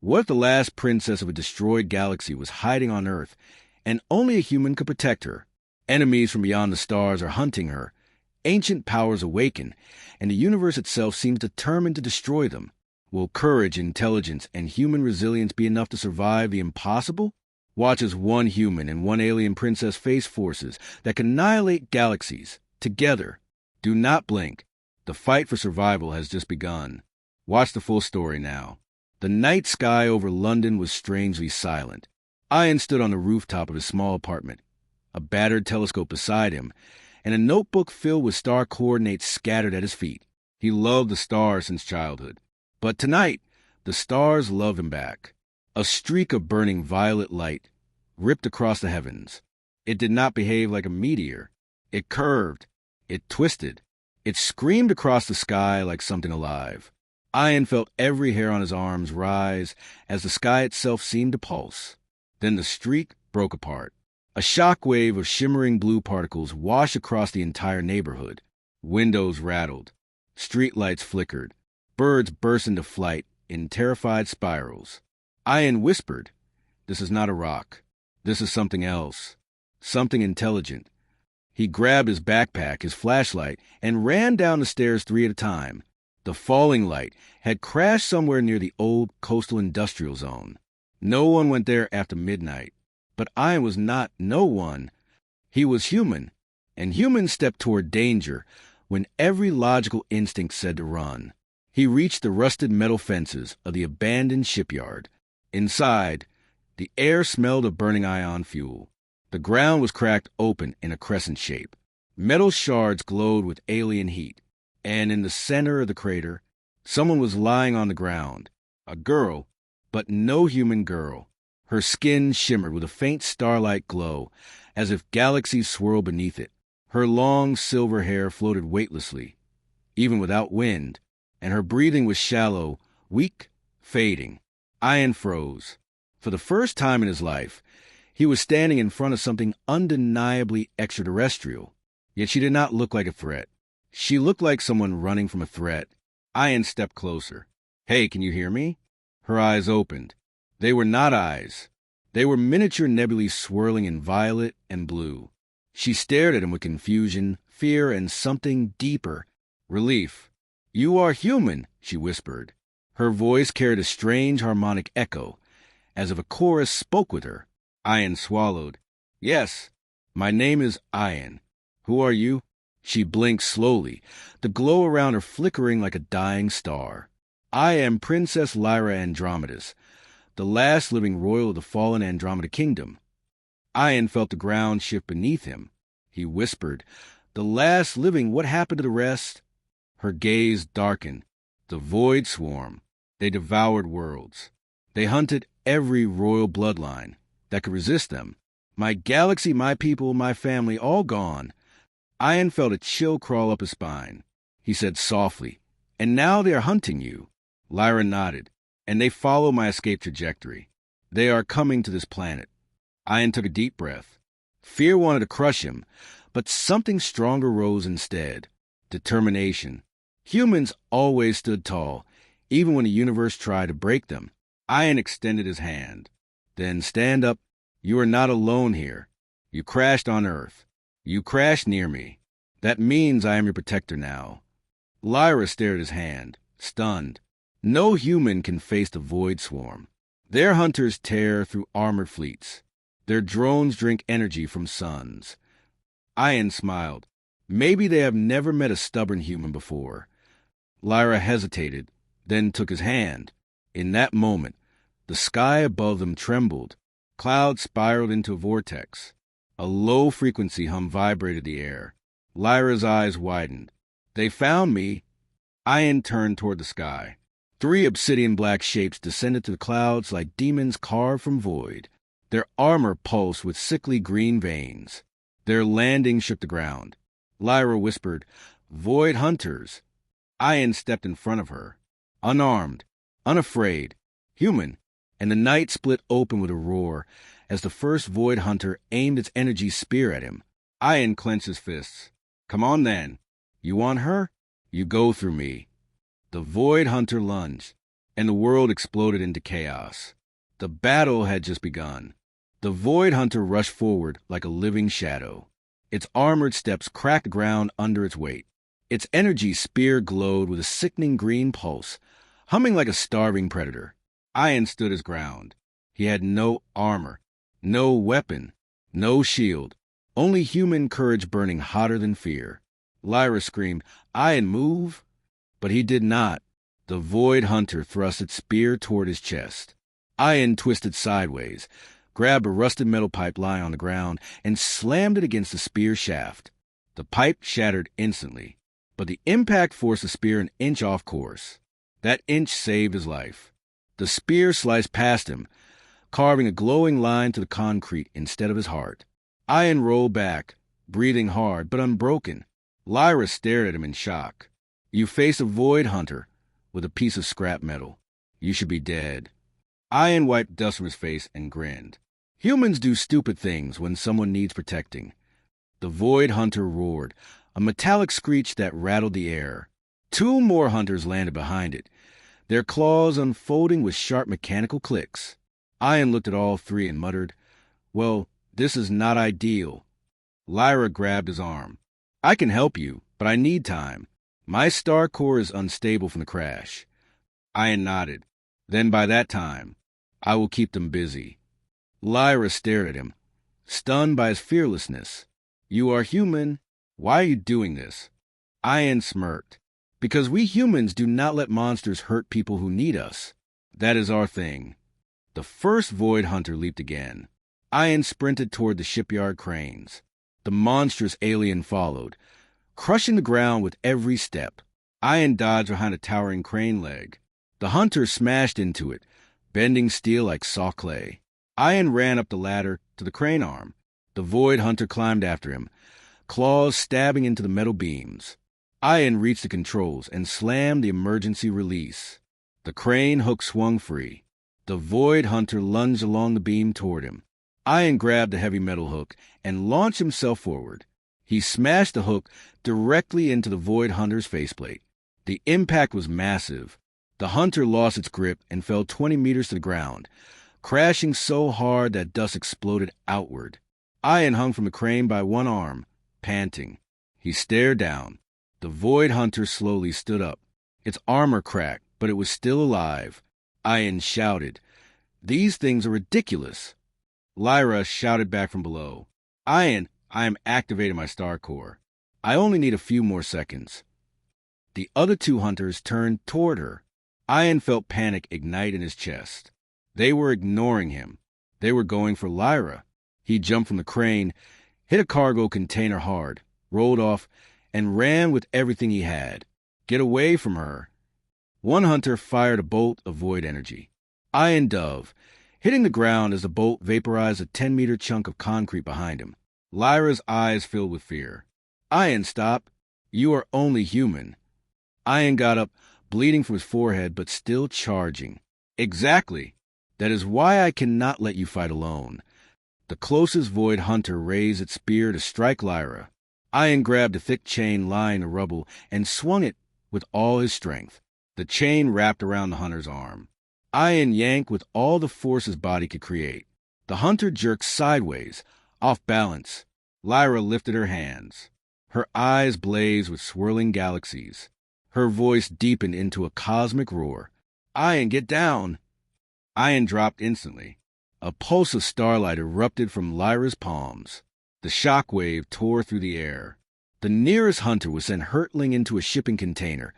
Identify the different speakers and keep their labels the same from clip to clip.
Speaker 1: What if the last princess of a destroyed galaxy was hiding on Earth, and only a human could protect her? Enemies from beyond the stars are hunting her. Ancient powers awaken, and the universe itself seems determined to destroy them. Will courage, intelligence, and human resilience be enough to survive the impossible? Watch as one human and one alien princess face forces that can annihilate galaxies, together. Do not blink. The fight for survival has just begun. Watch the full story now. The night sky over London was strangely silent. Ian stood on the rooftop of his small apartment, a battered telescope beside him, and a notebook filled with star coordinates scattered at his feet. He loved the stars since childhood. But tonight, the stars loved him back. A streak of burning violet light ripped across the heavens. It did not behave like a meteor. It curved. It twisted. It screamed across the sky like something alive. Ian felt every hair on his arms rise as the sky itself seemed to pulse. Then the streak broke apart. A shock wave of shimmering blue particles washed across the entire neighborhood. Windows rattled. Streetlights flickered. Birds burst into flight in terrified spirals. Ian whispered, "This is not a rock. This is something else. Something intelligent." He grabbed his backpack, his flashlight, and ran down the stairs 3 at a time. The falling light had crashed somewhere near the old coastal industrial zone. No one went there after midnight. But Ian was not no one. He was human, and humans stepped toward danger when every logical instinct said to run. He reached the rusted metal fences of the abandoned shipyard. Inside, the air smelled of burning ion fuel. The ground was cracked open in a crescent shape. Metal shards glowed with alien heat, and in the center of the crater, someone was lying on the ground. A girl, but no human girl. Her skin shimmered with a faint starlight glow, as if galaxies swirled beneath it. Her long silver hair floated weightlessly, even without wind, and her breathing was shallow, weak, fading. Ian froze. For the first time in his life, he was standing in front of something undeniably extraterrestrial. Yet she did not look like a threat. She looked like someone running from a threat. Ian stepped closer. "Hey, can you hear me?" Her eyes opened. They were not eyes. They were miniature nebulae swirling in violet and blue. She stared at him with confusion, fear, and something deeper, relief. "You are human," she whispered. Her voice carried a strange harmonic echo, as if a chorus spoke with her. Ian swallowed. "Yes, my name is Ian. Who are you?" She blinked slowly, the glow around her flickering like a dying star. "I am Princess Lyra Andromedis, the last living royal of the fallen Andromeda Kingdom." Ian felt the ground shift beneath him. He whispered, "The last living, what happened to the rest?" Her gaze darkened. The void swarm. They devoured worlds. They hunted every royal bloodline that could resist them. My galaxy, my people, my family, all gone. Ian felt a chill crawl up his spine. He said softly, "And now they are hunting you." Lyra nodded. "And they follow my escape trajectory. They are coming to this planet." Ian took a deep breath. Fear wanted to crush him, but something stronger rose instead. Determination. Humans always stood tall, even when the universe tried to break them. Ian extended his hand. "Then stand up. You are not alone here. You crashed on Earth. You crashed near me. That means I am your protector now." Lyra stared at his hand, stunned. No human can face the void swarm. Their hunters tear through armored fleets. Their drones drink energy from suns. Ian smiled. Maybe they have never met a stubborn human before. Lyra hesitated, then took his hand. In that moment, the sky above them trembled. Clouds spiraled into a vortex. A low-frequency hum vibrated the air. Lyra's eyes widened. "They found me." Ian turned toward the sky. 3 obsidian-black shapes descended to the clouds like demons carved from void. Their armor pulsed with sickly green veins. Their landing shook the ground. Lyra whispered, "Void hunters." Ian stepped in front of her, unarmed, unafraid, human, and the night split open with a roar as the first void hunter aimed its energy spear at him. Ian clenched his fists. "Come on then. You want her? You go through me." The void hunter lunged. and the world exploded into chaos. The battle had just begun. The Void Hunter rushed forward like a living shadow. Its armored steps cracked the ground under its weight. Its energy spear glowed with a sickening green pulse, humming like a starving predator. Ian stood his ground. He had no armor, no weapon, no shield, only human courage burning hotter than fear. Lyra screamed, "Ian, move!" But he did not. The Void Hunter thrust its spear toward his chest. Ian twisted sideways, grabbed a rusted metal pipe lying on the ground, and slammed it against the spear shaft. The pipe shattered instantly, but the impact forced the spear an inch off course. That inch saved his life. The spear sliced past him, carving a glowing line to the concrete instead of his heart. Ian rolled back, breathing hard but unbroken. Lyra stared at him in shock. "You face a Void Hunter with a piece of scrap metal. You should be dead." Ian wiped dust from his face and grinned. Humans do stupid things when someone needs protecting. The Void Hunter roared, a metallic screech that rattled the air. Two more hunters landed behind it, their claws unfolding with sharp mechanical clicks. Ian looked at all three and muttered, "Well, this is not ideal." Lyra grabbed his arm. "I can help you, but I need time. My star core is unstable from the crash." Ian nodded. "Then by that time, I will keep them busy." Lyra stared at him, stunned by his fearlessness. "You are human. Why are you doing this?" Ian smirked. "Because we humans do not let monsters hurt people who need us. That is our thing." The first Void Hunter leaped again. Ian sprinted toward the shipyard cranes. The monstrous alien followed, crushing the ground with every step. Ian dodged behind a towering crane leg. The hunter smashed into it, bending steel like saw clay. Ian ran up the ladder to the crane arm. The Void Hunter climbed after him, claws stabbing into the metal beams. Ian reached the controls and slammed the emergency release. The crane hook swung free. The Void Hunter lunged along the beam toward him. Ian grabbed the heavy metal hook and launched himself forward. He smashed the hook directly into the Void Hunter's faceplate. The impact was massive. The hunter lost its grip and fell 20 meters to the ground, crashing so hard that dust exploded outward. Ian hung from the crane by one arm, panting. He stared down. The Void Hunter slowly stood up. Its armor cracked, but it was still alive. Ian shouted, "These things are ridiculous." Lyra shouted back from below, "Ian, I am activating my star core. I only need a few more seconds." The other two hunters turned toward her. Ian felt panic ignite in his chest. They were ignoring him. They were going for Lyra. He jumped from the crane, hit a cargo container hard, rolled off, and ran with everything he had. Get away from her. One hunter fired a bolt of void energy. Ian dove, hitting the ground as the bolt vaporized a 10-meter chunk of concrete behind him. Lyra's eyes filled with fear. "Ian, stop. You are only human." Ian got up, bleeding from his forehead, but still charging. "Exactly. That is why I cannot let you fight alone." The closest Void Hunter raised its spear to strike Lyra. Ian grabbed a thick chain lying in the rubble and swung it with all his strength. The chain wrapped around the hunter's arm. Ian yanked with all the force his body could create. The hunter jerked sideways, off balance. Lyra lifted her hands. Her eyes blazed with swirling galaxies. Her voice deepened into a cosmic roar. "Ian, get down!" Ian dropped instantly. A pulse of starlight erupted from Lyra's palms. The shock wave tore through the air. The nearest hunter was sent hurtling into a shipping container,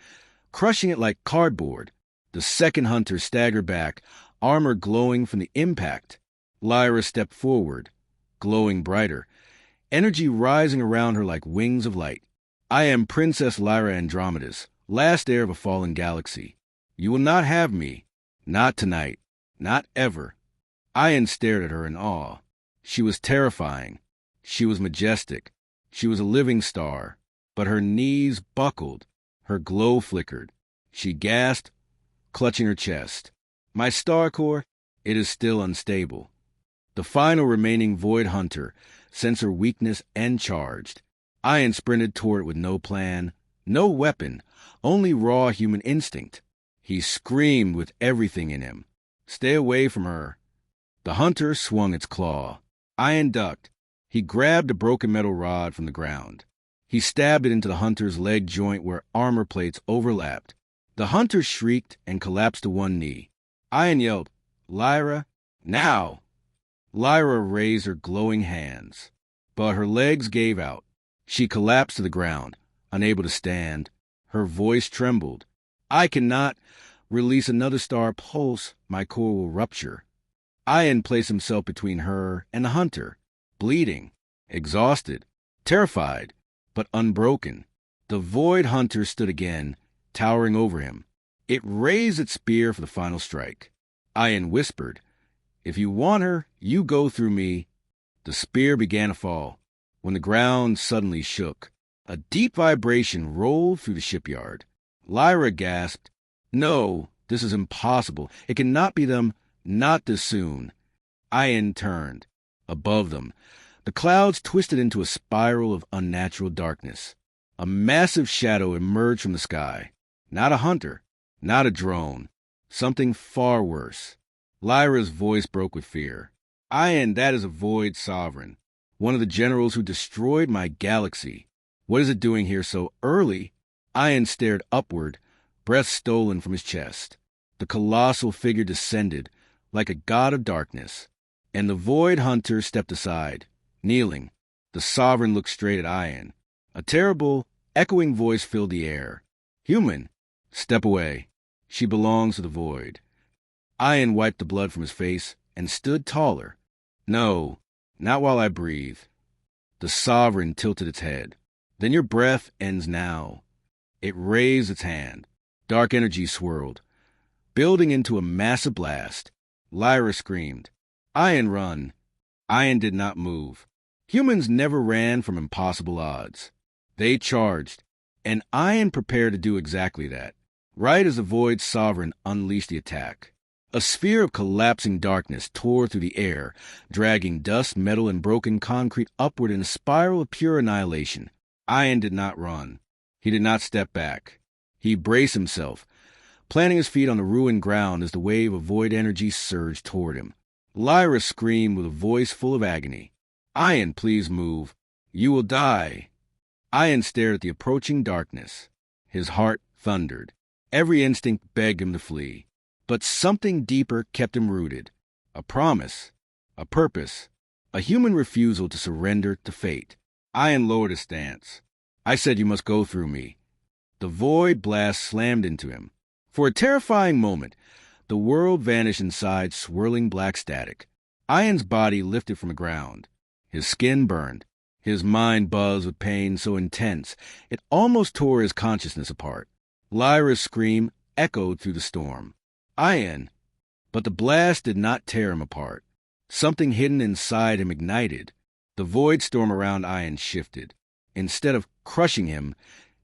Speaker 1: crushing it like cardboard. The second hunter staggered back, armor glowing from the impact. Lyra stepped forward, glowing brighter, energy rising around her like wings of light. "I am Princess Lyra Andromedis, last heir of a fallen galaxy. You will not have me. Not tonight. Not ever." Ian stared at her in awe. She was terrifying. She was majestic. She was a living star. But her knees buckled. Her glow flickered. She gasped, clutching her chest. "My star core, it is still unstable." The final remaining Void Hunter sensed her weakness and charged. Ian sprinted toward it with no plan, no weapon, only raw human instinct. He screamed with everything in him. "Stay away from her." The hunter swung its claw. Ian ducked. He grabbed a broken metal rod from the ground. He stabbed it into the hunter's leg joint where armor plates overlapped. The hunter shrieked and collapsed to one knee. Ian yelled, "Lyra, now!" Lyra raised her glowing hands, but her legs gave out. She collapsed to the ground, unable to stand. Her voice trembled. "I cannot release another star pulse. My core will rupture." Ian placed himself between her and the hunter, bleeding, exhausted, terrified, but unbroken. The Void Hunter stood again, towering over him. It raised its spear for the final strike. Ian whispered, "If you want her, you go through me." The spear began to fall, when the ground suddenly shook. A deep vibration rolled through the shipyard. Lyra gasped, "No, this is impossible. It cannot be them, not this soon." Ian turned. Above them, the clouds twisted into a spiral of unnatural darkness. A massive shadow emerged from the sky. Not a hunter, not a drone. Something far worse. Lyra's voice broke with fear. "Ian, that is a Void Sovereign, one of the generals who destroyed my galaxy. What is it doing here so early?" Ian stared upward, breath stolen from his chest. The colossal figure descended, like a god of darkness, and the Void Hunter stepped aside, kneeling. The Sovereign looked straight at Ian. A terrible, echoing voice filled the air. "Human, step away. She belongs to the Void." Ian wiped the blood from his face and stood taller. "No, not while I breathe." The Sovereign tilted its head. "Then your breath ends now." It raised its hand. Dark energy swirled, building into a massive blast. Lyra screamed, "Ian, run." Ian did not move. Humans never ran from impossible odds. They charged, and Ian prepared to do exactly that, right as the Void Sovereign unleashed the attack. A sphere of collapsing darkness tore through the air, dragging dust, metal, and broken concrete upward in a spiral of pure annihilation. Ian did not run. He did not step back. He braced himself, planting his feet on the ruined ground as the wave of void energy surged toward him. Lyra screamed with a voice full of agony, "Ian, please move. You will die." Ian stared at the approaching darkness. His heart thundered. Every instinct begged him to flee. But something deeper kept him rooted. A promise, a purpose, a human refusal to surrender to fate. Ian lowered his stance. "I said you must go through me." The void blast slammed into him. For a terrifying moment, the world vanished inside swirling black static. Ian's body lifted from the ground. His skin burned. His mind buzzed with pain so intense it almost tore his consciousness apart. Lyra's scream echoed through the storm. "Ian!" But the blast did not tear him apart. Something hidden inside him ignited. The void storm around Ian shifted. Instead of crushing him,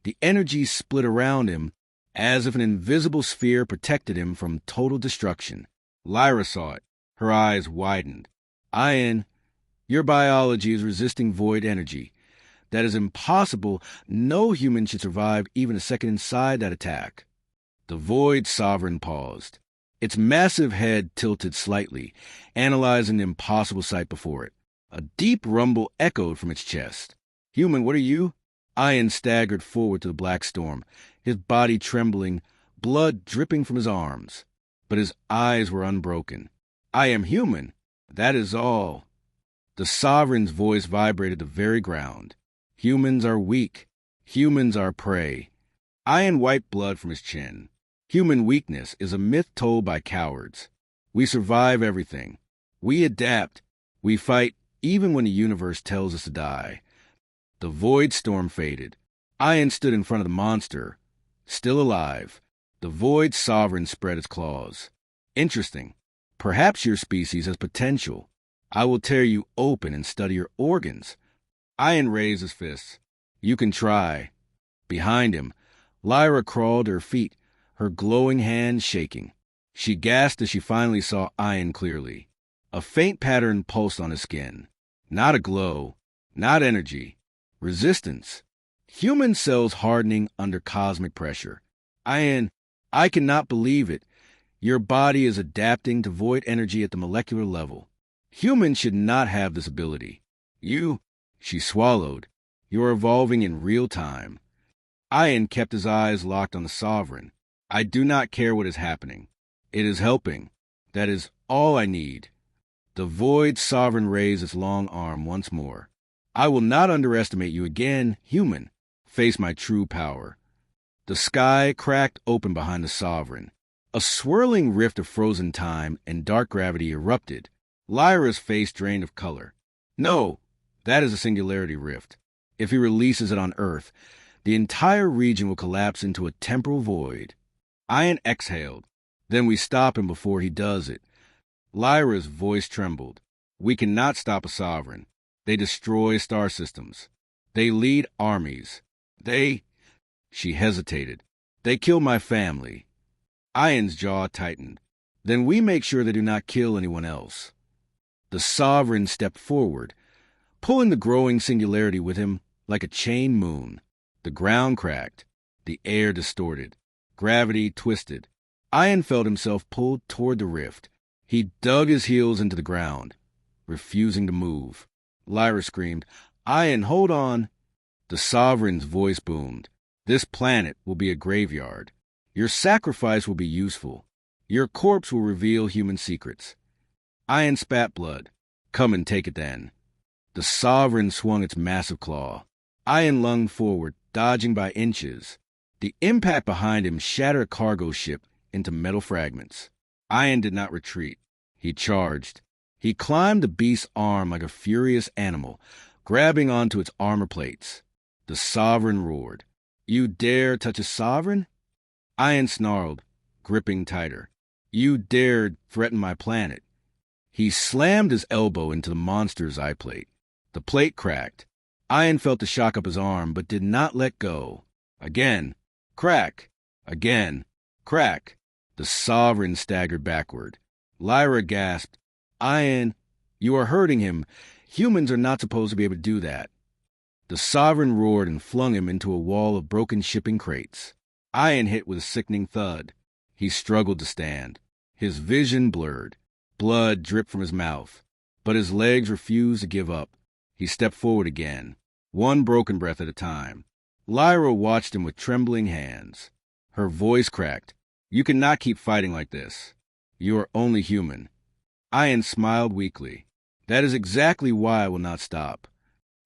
Speaker 1: the energy split around him as if an invisible sphere protected him from total destruction. Lyra saw it. Her eyes widened. "Ian, your biology is resisting void energy. That is impossible. No human should survive even a second inside that attack." The Void Sovereign paused. Its massive head tilted slightly, analyzing the impossible sight before it. A deep rumble echoed from its chest. "Human, what are you?" Ian staggered forward to the black storm, his body trembling, blood dripping from his arms. But his eyes were unbroken. "I am human. That is all." The Sovereign's voice vibrated the very ground. "Humans are weak. Humans are prey." Ian wiped blood from his chin. Human weakness is a myth told by cowards. We survive everything. We adapt. We fight even when the universe tells us to die. The void storm faded. Ian stood in front of the monster, still alive. The Void Sovereign spread its claws. "Interesting. Perhaps your species has potential. I will tear you open and study your organs." Ian raised his fists. "You can try." Behind him, Lyra crawled to her feet, her glowing hands shaking. She gasped as she finally saw Ian clearly. A faint pattern pulsed on his skin. Not a glow, not energy. Resistance. Human cells hardening under cosmic pressure. "Ian, I cannot believe it. Your body is adapting to void energy at the molecular level. Humans should not have this ability. She swallowed. You're evolving in real time. Ian kept his eyes locked on the Sovereign. I do not care what is happening. It is helping. That is all I need. The void Sovereign raised its long arm once more. I will not underestimate you again, human. Face my true power. The sky cracked open behind the Sovereign. A swirling rift of frozen time and dark gravity erupted. Lyra's face drained of color. No, that is a singularity rift. If he releases it on Earth, the entire region will collapse into a temporal void. Ian exhaled. Then we stop him before he does it. Lyra's voice trembled. We cannot stop a Sovereign. They destroy star systems. They lead armies. She hesitated. They kill my family. Ian's jaw tightened. Then we make sure they do not kill anyone else. The Sovereign stepped forward, pulling the growing singularity with him like a chain moon. The ground cracked. The air distorted. Gravity twisted. Ian felt himself pulled toward the rift. He dug his heels into the ground, refusing to move. Lyra screamed, Ian, hold on. The Sovereign's voice boomed. This planet will be a graveyard. Your sacrifice will be useful. Your corpse will reveal human secrets. Ian spat blood. Come and take it then. The Sovereign swung its massive claw. Ian lunged forward, dodging by inches. The impact behind him shattered a cargo ship into metal fragments. Ian did not retreat. He charged. He climbed the beast's arm like a furious animal, grabbing onto its armor plates. The Sovereign roared. You dare touch a Sovereign? Ian snarled, gripping tighter. You dared threaten my planet. He slammed his elbow into the monster's eye plate. The plate cracked. Ian felt the shock up his arm, but did not let go. Again. Crack. Again. Crack. The Sovereign staggered backward. Lyra gasped. Ian, you are hurting him. Humans are not supposed to be able to do that. The Sovereign roared and flung him into a wall of broken shipping crates. Ian hit with a sickening thud. He struggled to stand. His vision blurred. Blood dripped from his mouth. But his legs refused to give up. He stepped forward again, one broken breath at a time. Lyra watched him with trembling hands. Her voice cracked. You cannot keep fighting like this. You are only human. Ian smiled weakly. That is exactly why I will not stop.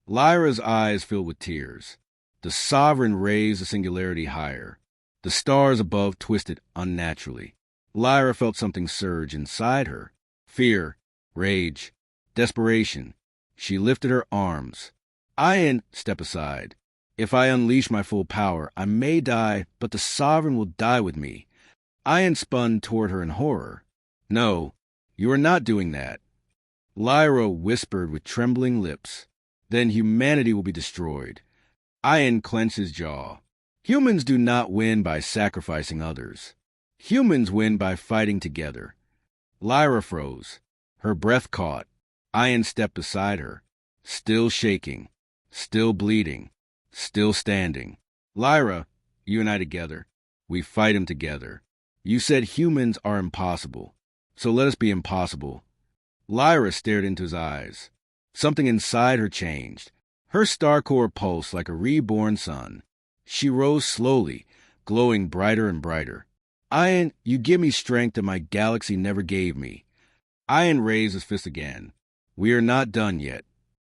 Speaker 1: Lyra's eyes filled with tears. The Sovereign raised the singularity higher. The stars above twisted unnaturally. Lyra felt something surge inside her. Fear, rage, desperation. She lifted her arms. Ian, step aside. If I unleash my full power, I may die, but the Sovereign will die with me. Ian spun toward her in horror. No, you are not doing that. Lyra whispered with trembling lips. Then humanity will be destroyed. Ian clenched his jaw. Humans do not win by sacrificing others. Humans win by fighting together. Lyra froze. Her breath caught. Ian stepped beside her, still shaking, still bleeding, still standing. Lyra, you and I together. We fight him together. You said humans are impossible, so let us be impossible. Lyra stared into his eyes. Something inside her changed. Her star core pulsed like a reborn sun. She rose slowly, glowing brighter and brighter. Ian, you give me strength that my galaxy never gave me. Ian raised his fist again. We are not done yet.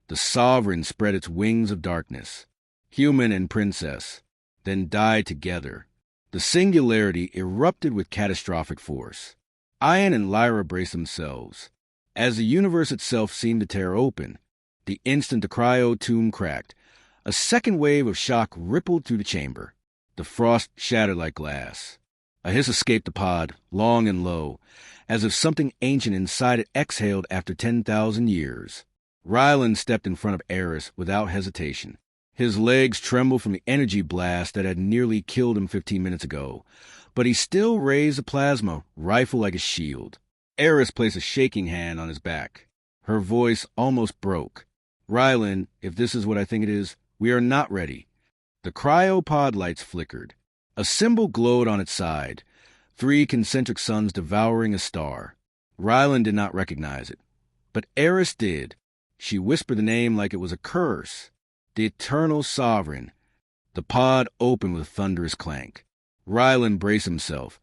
Speaker 1: The Sovereign spread its wings of darkness. Human and princess, then died together. The singularity erupted with catastrophic force. Ian and Lyra braced themselves. As the universe itself seemed to tear open, the instant the cryo tomb cracked, a second wave of shock rippled through the chamber. The frost shattered like glass. A hiss escaped the pod, long and low, as if something ancient inside it exhaled after 10,000 years. Rylan stepped in front of Aris without hesitation. His legs trembled from the energy blast that had nearly killed him 15 minutes ago, but he still raised the plasma rifle like a shield. Aris placed a shaking hand on his back. Her voice almost broke. Rylan, if this is what I think it is, we are not ready. The cryopod lights flickered. A symbol glowed on its side. 3 concentric suns devouring a star. Rylan did not recognize it, but Aris did. She whispered the name like it was a curse. The Eternal Sovereign. The pod opened with a thunderous clank. Rylan braced himself,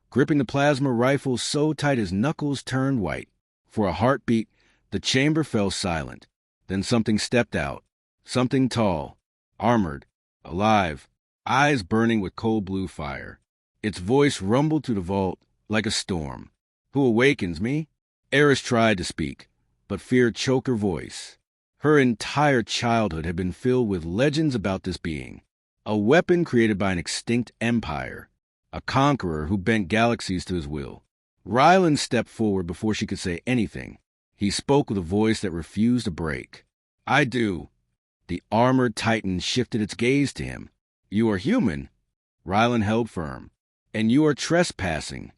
Speaker 1: gripping the plasma rifle so tight his knuckles turned white. For a heartbeat, the chamber fell silent. Then something stepped out. Something tall, armored, alive, eyes burning with cold blue fire. Its voice rumbled through the vault like a storm. "Who awakens me?" Aris tried to speak, but fear choked her voice. Her entire childhood had been filled with legends about this being. A weapon created by an extinct empire. A conqueror who bent galaxies to his will. Rylan stepped forward before she could say anything. He spoke with a voice that refused to break. "I do." The armored titan shifted its gaze to him. "You are human." Rylan held firm. "And you are trespassing."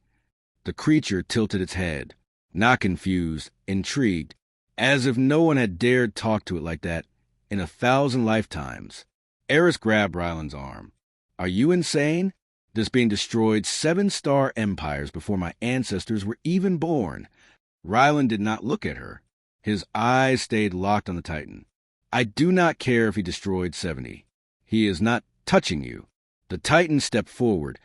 Speaker 1: The creature tilted its head, not confused, intrigued, as if no one had dared talk to it like that in 1,000 lifetimes. Aris grabbed Rylan's arm. "Are you insane? This being destroyed 7-star empires before my ancestors were even born." Rylan did not look at her. His eyes stayed locked on the Titan. "I do not care if he destroyed 70. He is not touching you." The Titan stepped forward,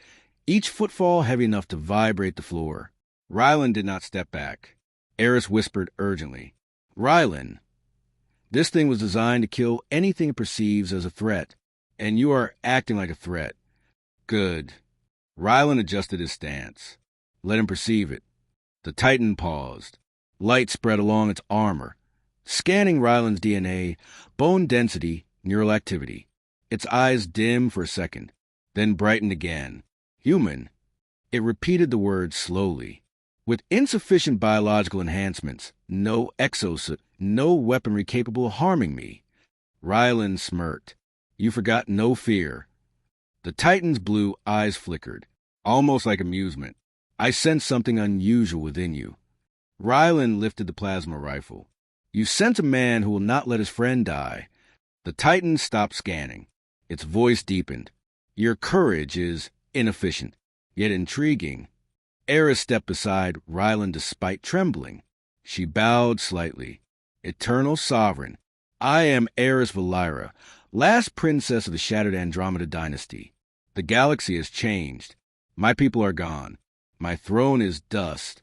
Speaker 1: each footfall heavy enough to vibrate the floor. Rylan did not step back. Aris whispered urgently, "Rylan, this thing was designed to kill anything it perceives as a threat, and you are acting like a threat." "Good." Rylan adjusted his stance. "Let him perceive it." The Titan paused. Light spread along its armor, scanning Rylan's DNA, bone density, neural activity. Its eyes dimmed for a second, then brightened again. "Human." It repeated the word slowly. "With insufficient biological enhancements, no exosuit, no weaponry capable of harming me." Rylan smirked. "You forgot no fear." The Titan's blue eyes flickered, almost like amusement. "I sense something unusual within you." Rylan lifted the plasma rifle. "You sense a man who will not let his friend die." The Titan stopped scanning. Its voice deepened. "Your courage is inefficient, yet intriguing." Aris stepped beside Rylan despite trembling. She bowed slightly. "Eternal Sovereign, I am Aris Valira, last princess of the Shattered Andromeda dynasty. The galaxy has changed. My people are gone. My throne is dust."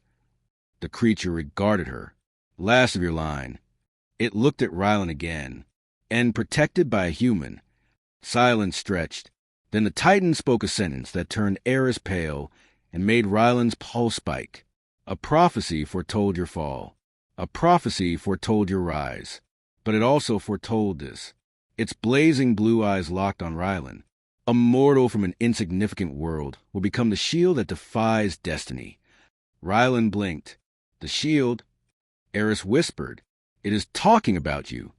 Speaker 1: The creature regarded her. "Last of your line." It looked at Rylan again. "And protected by a human." Silence stretched. Then the Titan spoke a sentence that turned Aris pale and made Rylan's pulse spike. "A prophecy foretold your fall. A prophecy foretold your rise. But it also foretold this." Its blazing blue eyes locked on Rylan. "A mortal from an insignificant world will become the shield that defies destiny." Rylan blinked. "The shield?" Aris whispered. "It is talking about you."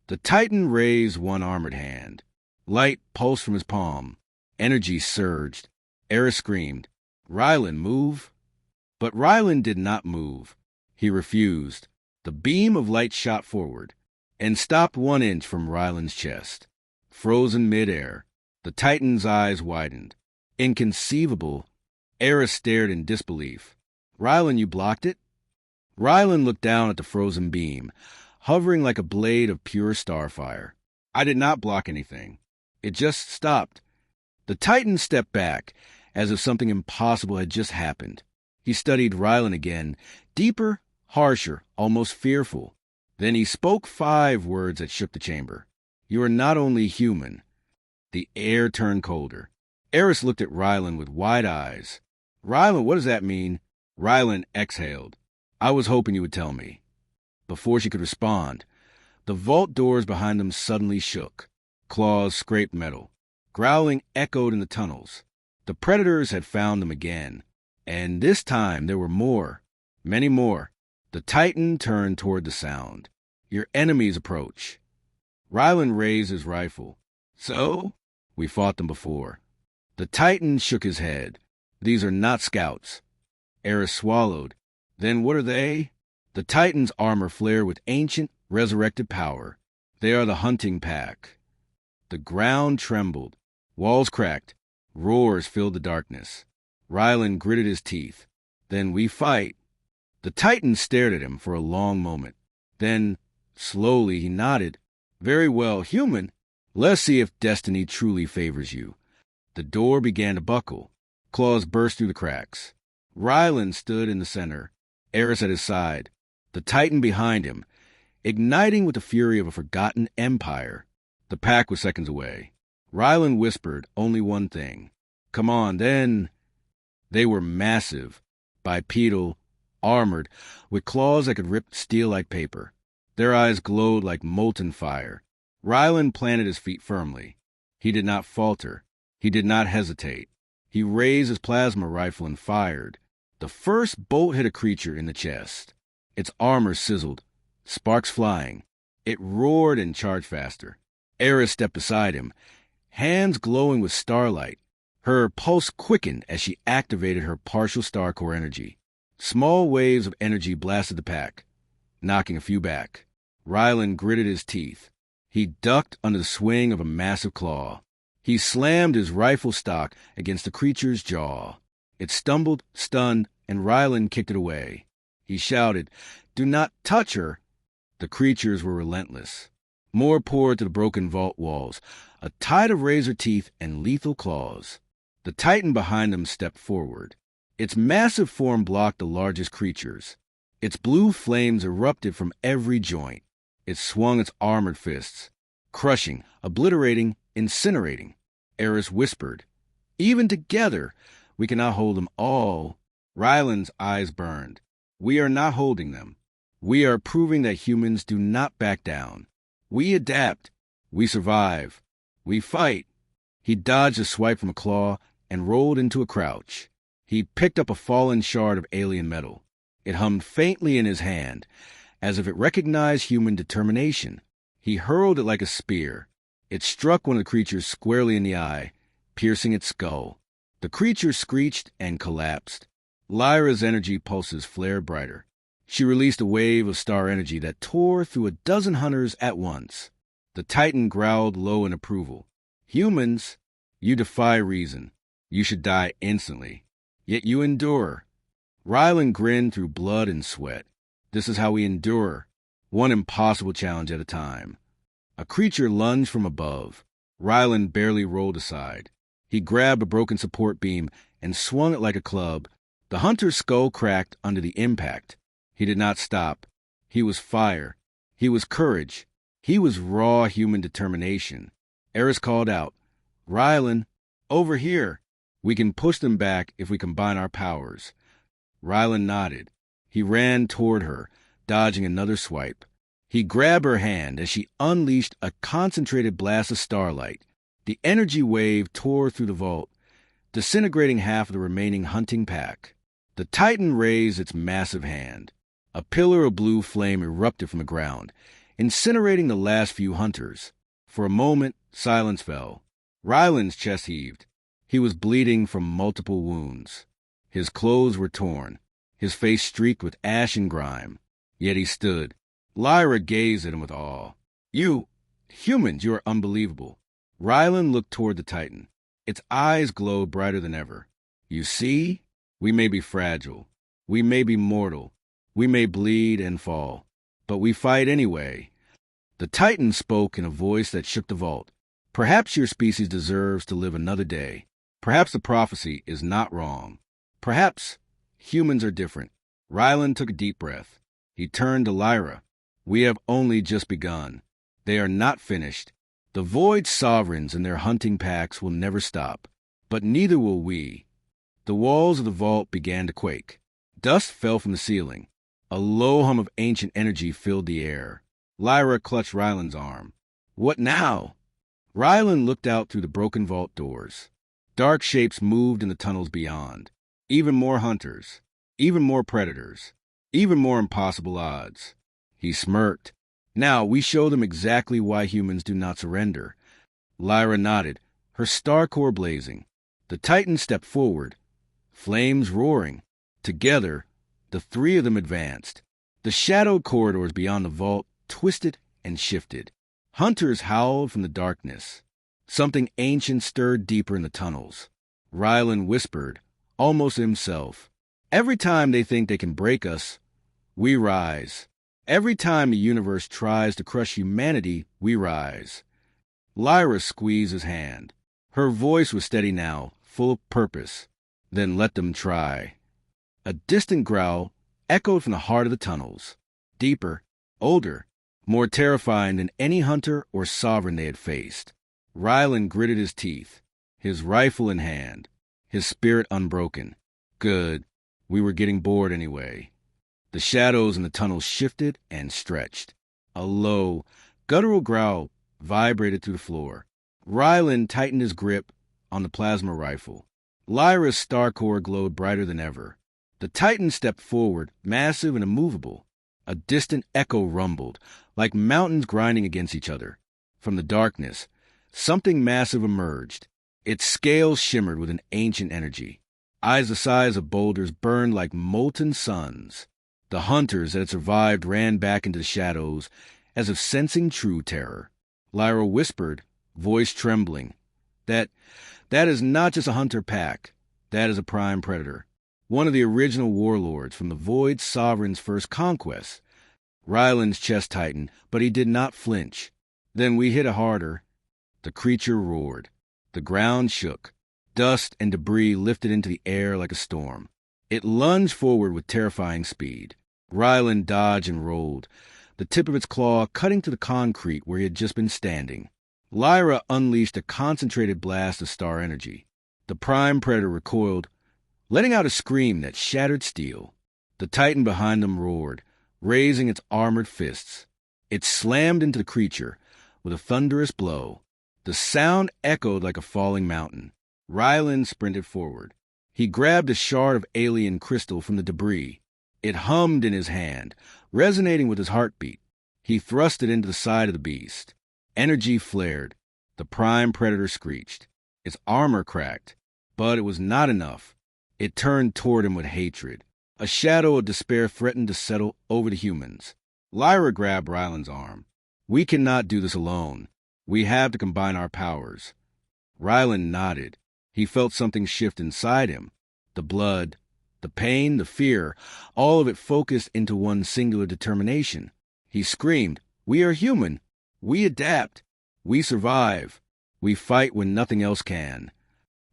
Speaker 1: The Titan raised one armored hand. Light pulsed from his palm. Energy surged. Aris screamed, "Rylan, move!" But Rylan did not move. He refused. The beam of light shot forward and stopped 1 inch from Rylan's chest. Frozen midair, the Titan's eyes widened. "Inconceivable." Aris stared in disbelief. "Rylan, you blocked it?" Rylan looked down at the frozen beam, hovering like a blade of pure starfire. "I did not block anything. It just stopped." The Titan stepped back, as if something impossible had just happened. He studied Rylan again, deeper, harsher, almost fearful. Then he spoke 5 words that shook the chamber. "You are not only human." The air turned colder. Aris looked at Rylan with wide eyes. "Rylan, what does that mean?" Rylan exhaled. "I was hoping you would tell me." Before she could respond, the vault doors behind them suddenly shook. Claws scraped metal. Growling echoed in the tunnels. The predators had found them again. And this time there were more. Many more. The Titan turned toward the sound. "Your enemies approach." Rylan raised his rifle. "So?" "We fought them before." The Titan shook his head. "These are not scouts." Aris swallowed. "Then what are they?" The Titan's armor flared with ancient, resurrected power. "They are the hunting pack." The ground trembled. Walls cracked. Roars filled the darkness. Rylan gritted his teeth. Then we fight. The Titan stared at him for a long moment. Then, slowly, he nodded. Very well, human. Let's see if destiny truly favors you. The door began to buckle. Claws burst through the cracks. Rylan stood in the center, Aris at his side, the Titan behind him, igniting with the fury of a forgotten empire. The pack was seconds away. Rylan whispered only one thing. Come on, then. They were massive, bipedal, armored, with claws that could rip steel like paper. Their eyes glowed like molten fire. Rylan planted his feet firmly. He did not falter. He did not hesitate. He raised his plasma rifle and fired. The first bolt hit a creature in the chest. Its armor sizzled, sparks flying. It roared and charged faster. Aris stepped beside him, hands glowing with starlight. Her pulse quickened as she activated her partial star core energy. Small waves of energy blasted the pack, knocking a few back. Rylan gritted his teeth. He ducked under the swing of a massive claw. He slammed his rifle stock against the creature's jaw. It stumbled, stunned, and Rylan kicked it away. He shouted, "Do not touch her!" The creatures were relentless. More poured to the broken vault walls, a tide of razor teeth and lethal claws. The Titan behind them stepped forward. Its massive form blocked the largest creatures. Its blue flames erupted from every joint. It swung its armored fists, crushing, obliterating, incinerating. Aris whispered, "Even together, we cannot hold them all." Rylan's eyes burned. "We are not holding them. We are proving that humans do not back down. We adapt. We survive. We fight." He dodged a swipe from a claw and rolled into a crouch. He picked up a fallen shard of alien metal. It hummed faintly in his hand, as if it recognized human determination. He hurled it like a spear. It struck one of the creatures squarely in the eye, piercing its skull. The creature screeched and collapsed. Lyra's energy pulses flared brighter. She released a wave of star energy that tore through a dozen hunters at once. The Titan growled low in approval. "Humans, you defy reason. You should die instantly. Yet you endure." Rylan grinned through blood and sweat. "This is how we endure, one impossible challenge at a time." A creature lunged from above. Rylan barely rolled aside. He grabbed a broken support beam and swung it like a club. The hunter's skull cracked under the impact. He did not stop. He was fire. He was courage. He was raw human determination. Aris called out, "Rylan, over here. We can push them back if we combine our powers." Rylan nodded. He ran toward her, dodging another swipe. He grabbed her hand as she unleashed a concentrated blast of starlight. The energy wave tore through the vault, disintegrating half of the remaining hunting pack. The Titan raised its massive hand. A pillar of blue flame erupted from the ground, incinerating the last few hunters. For a moment, silence fell. Rylan's chest heaved. He was bleeding from multiple wounds. His clothes were torn, his face streaked with ash and grime. Yet he stood. Lyra gazed at him with awe. "You, humans, you are unbelievable." Rylan looked toward the Titan. Its eyes glowed brighter than ever. "You see? We may be fragile. We may be mortal. We may bleed and fall. But we fight anyway." The Titan spoke in a voice that shook the vault. "Perhaps your species deserves to live another day. Perhaps the prophecy is not wrong. Perhaps humans are different." Rylan took a deep breath. He turned to Lyra. "We have only just begun. They are not finished. The Void Sovereigns and their hunting packs will never stop. But neither will we." The walls of the vault began to quake. Dust fell from the ceiling. A low hum of ancient energy filled the air. Lyra clutched Rylan's arm. "What now?" Rylan looked out through the broken vault doors. Dark shapes moved in the tunnels beyond. Even more hunters. Even more predators. Even more impossible odds. He smirked. "Now we show them exactly why humans do not surrender." Lyra nodded, her star core blazing. The Titan stepped forward, flames roaring. Together, the three of them advanced. The shadowed corridors beyond the vault twisted and shifted. Hunters howled from the darkness. Something ancient stirred deeper in the tunnels. Rylan whispered, almost himself. Every time they think they can break us, we rise. Every time the universe tries to crush humanity, we rise. Lyra squeezed his hand. Her voice was steady now, full of purpose. Then let them try. A distant growl echoed from the heart of the tunnels. Deeper, older, more terrifying than any hunter or sovereign they had faced. Rylan gritted his teeth, his rifle in hand, his spirit unbroken. Good. We were getting bored anyway. The shadows in the tunnel shifted and stretched. A low, guttural growl vibrated through the floor. Rylan tightened his grip on the plasma rifle. Lyra's star core glowed brighter than ever. The Titan stepped forward, massive and immovable. A distant echo rumbled, like mountains grinding against each other. From the darkness, something massive emerged. Its scales shimmered with an ancient energy. Eyes the size of boulders burned like molten suns. The hunters that had survived ran back into the shadows, as if sensing true terror. Lyra whispered, voice trembling, that is not just a hunter pack. That is a prime predator. One of the original warlords from the Void Sovereign's first conquest. Ryland's chest tightened, but he did not flinch. Then we hit it harder. The creature roared. The ground shook. Dust and debris lifted into the air like a storm. It lunged forward with terrifying speed. Ryland dodged and rolled, the tip of its claw cutting to the concrete where he had just been standing. Lyra unleashed a concentrated blast of star energy. The prime predator recoiled, letting out a scream that shattered steel. The Titan behind them roared, raising its armored fists. It slammed into the creature with a thunderous blow. The sound echoed like a falling mountain. Rylan sprinted forward. He grabbed a shard of alien crystal from the debris. It hummed in his hand, resonating with his heartbeat. He thrust it into the side of the beast. Energy flared. The prime predator screeched. Its armor cracked, but it was not enough. It turned toward him with hatred. A shadow of despair threatened to settle over the humans. Lyra grabbed Rylan's arm. We cannot do this alone. We have to combine our powers. Rylan nodded. He felt something shift inside him. The blood, the pain, the fear, all of it focused into one singular determination. He screamed, "We are human. We adapt. We survive. We fight when nothing else can."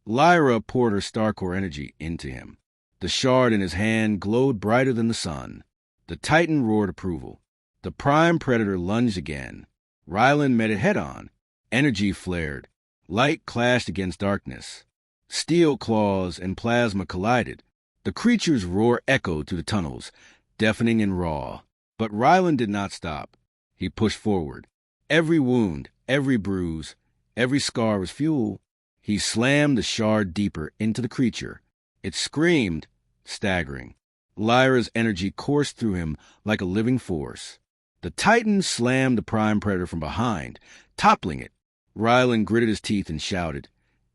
Speaker 1: Lyra poured her Starcore energy into him. The shard in his hand glowed brighter than the sun. The Titan roared approval. The prime predator lunged again. Rylan met it head-on. Energy flared. Light clashed against darkness. Steel claws and plasma collided. The creature's roar echoed through the tunnels, deafening and raw. But Rylan did not stop. He pushed forward. Every wound, every bruise, every scar was fuel. He slammed the shard deeper into the creature. It screamed, staggering. Lyra's energy coursed through him like a living force. The Titan slammed the prime predator from behind, toppling it. Rylan gritted his teeth and shouted,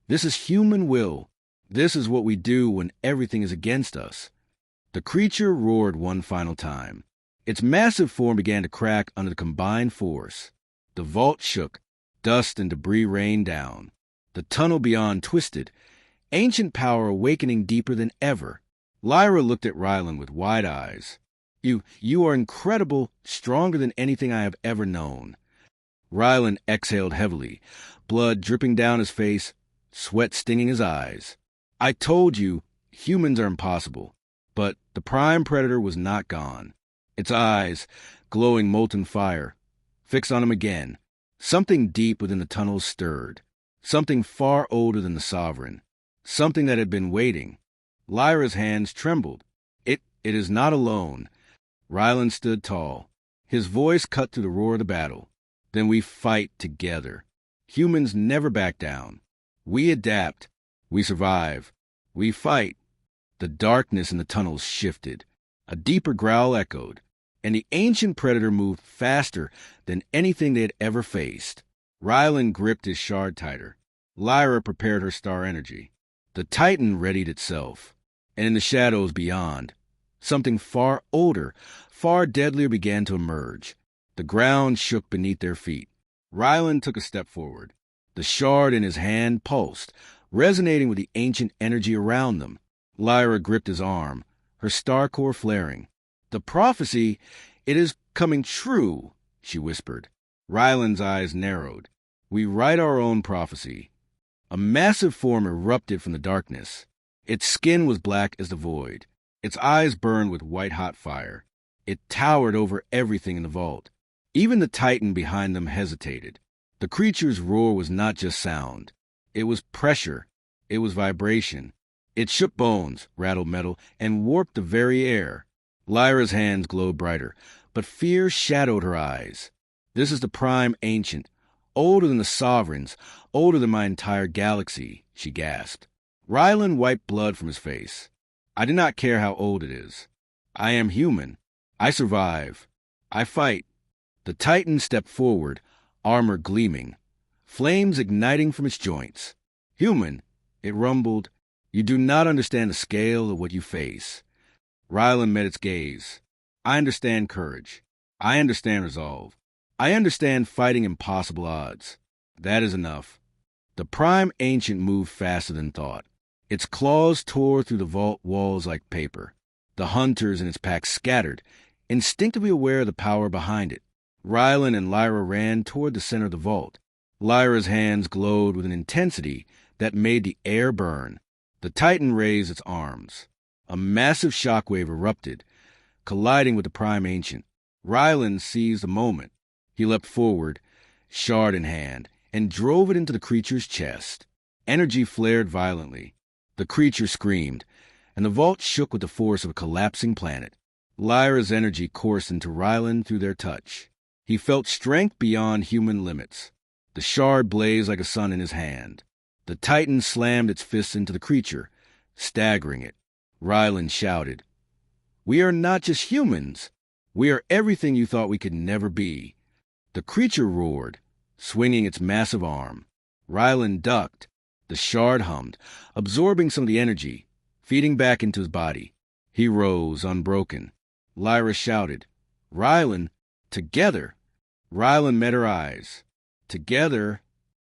Speaker 1: "This is human will. This is what we do when everything is against us." The creature roared one final time. Its massive form began to crack under the combined force. The vault shook. Dust and debris rained down. The tunnel beyond twisted, ancient power awakening deeper than ever. Lyra looked at Rylan with wide eyes. You are incredible, stronger than anything I have ever known." Rylan exhaled heavily, blood dripping down his face, sweat stinging his eyes. "I told you, humans are impossible." But the prime predator was not gone. Its eyes, glowing molten fire, fixed on him again. Something deep within the tunnels stirred. Something far older than the Sovereign. Something that had been waiting. Lyra's hands trembled. It is not alone." Rylan stood tall. His voice cut through the roar of the battle. "Then we fight together. Humans never back down. We adapt. We survive. We fight." The darkness in the tunnels shifted. A deeper growl echoed, and the ancient predator moved faster than anything they had ever faced. Rylan gripped his shard tighter. Lyra prepared her star energy. The Titan readied itself. And in the shadows beyond, something far older, far deadlier began to emerge. The ground shook beneath their feet. Rylan took a step forward. The shard in his hand pulsed, resonating with the ancient energy around them. Lyra gripped his arm, her star core flaring. "The prophecy, it is coming true," she whispered. Rylan's eyes narrowed. "We write our own prophecy." A massive form erupted from the darkness. Its skin was black as the void. Its eyes burned with white-hot fire. It towered over everything in the vault. Even the Titan behind them hesitated. The creature's roar was not just sound. It was pressure. It was vibration. It shook bones, rattled metal, and warped the very air. Lyra's hands glowed brighter, but fear shadowed her eyes. "This is the Prime Ancient, older than the Sovereigns, older than my entire galaxy," she gasped. Rylan wiped blood from his face. "I do not care how old it is. I am human. I survive. I fight." The Titan stepped forward, armor gleaming, flames igniting from its joints. "Human," it rumbled, "you do not understand the scale of what you face." Rylan met its gaze. "I understand courage. I understand resolve. I understand fighting impossible odds. That is enough." The Prime Ancient moved faster than thought. Its claws tore through the vault walls like paper. The hunters in its pack scattered, instinctively aware of the power behind it. Rylan and Lyra ran toward the center of the vault. Lyra's hands glowed with an intensity that made the air burn. The Titan raised its arms. A massive shockwave erupted, colliding with the Prime Ancient. Rylan seized the moment. He leapt forward, shard in hand, and drove it into the creature's chest. Energy flared violently. The creature screamed, and the vault shook with the force of a collapsing planet. Lyra's energy coursed into Rylan through their touch. He felt strength beyond human limits. The shard blazed like a sun in his hand. The Titan slammed its fists into the creature, staggering it. Rylan shouted, "We are not just humans. We are everything you thought we could never be." The creature roared, swinging its massive arm. Rylan ducked. The shard hummed, absorbing some of the energy, feeding back into his body. He rose, unbroken. Lyra shouted, "Rylan, together!" Rylan met her eyes. Together,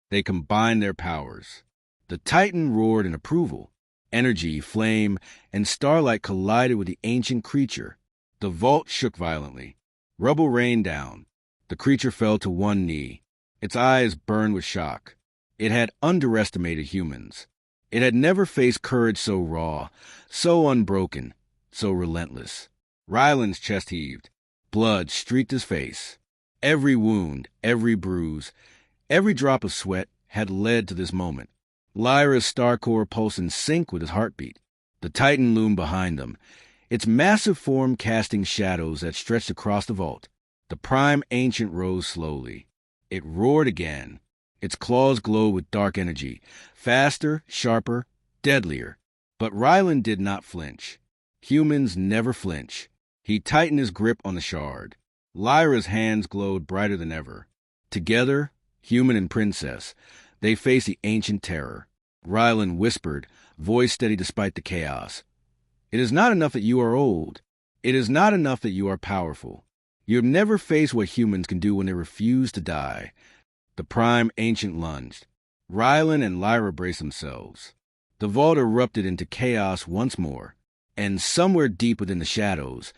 Speaker 1: they combined their powers. The Titan roared in approval. Energy, flame, and starlight collided with the ancient creature. The vault shook violently. Rubble rained down. The creature fell to one knee. Its eyes burned with shock. It had underestimated humans. It had never faced courage so raw, so unbroken, so relentless. Rylan's chest heaved. Blood streaked his face. Every wound, every bruise, every drop of sweat had led to this moment. Lyra's star core pulsed in sync with his heartbeat. The Titan loomed behind them, its massive form casting shadows that stretched across the vault. The Prime Ancient rose slowly. It roared again. Its claws glowed with dark energy, faster, sharper, deadlier. But Rylan did not flinch. Humans never flinch. He tightened his grip on the shard. Lyra's hands glowed brighter than ever. Together, human and princess, they faced the ancient terror. Rylan whispered, voice steady despite the chaos. "It is not enough that you are old. It is not enough that you are powerful. You have never faced what humans can do when they refuse to die." The Prime Ancient lunged. Rylan and Lyra braced themselves. The vault erupted into chaos once more, and somewhere deep within the shadows,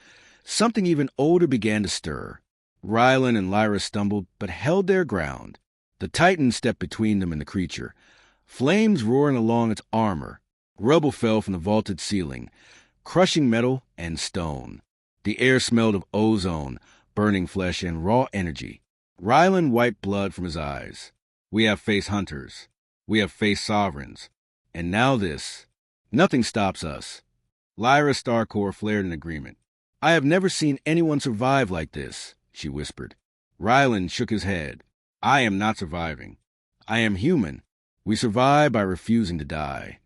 Speaker 1: something even older began to stir. Rylan and Lyra stumbled, but held their ground. The Titan stepped between them and the creature, flames roaring along its armor. Rubble fell from the vaulted ceiling, crushing metal and stone. The air smelled of ozone, burning flesh, and raw energy. Rylan wiped blood from his eyes. "We have faced hunters. We have faced sovereigns. And now this. Nothing stops us." Lyra's star core flared in agreement. "I have never seen anyone survive like this," she whispered. Rylan shook his head. "I am not surviving. I am human. We survive by refusing to die."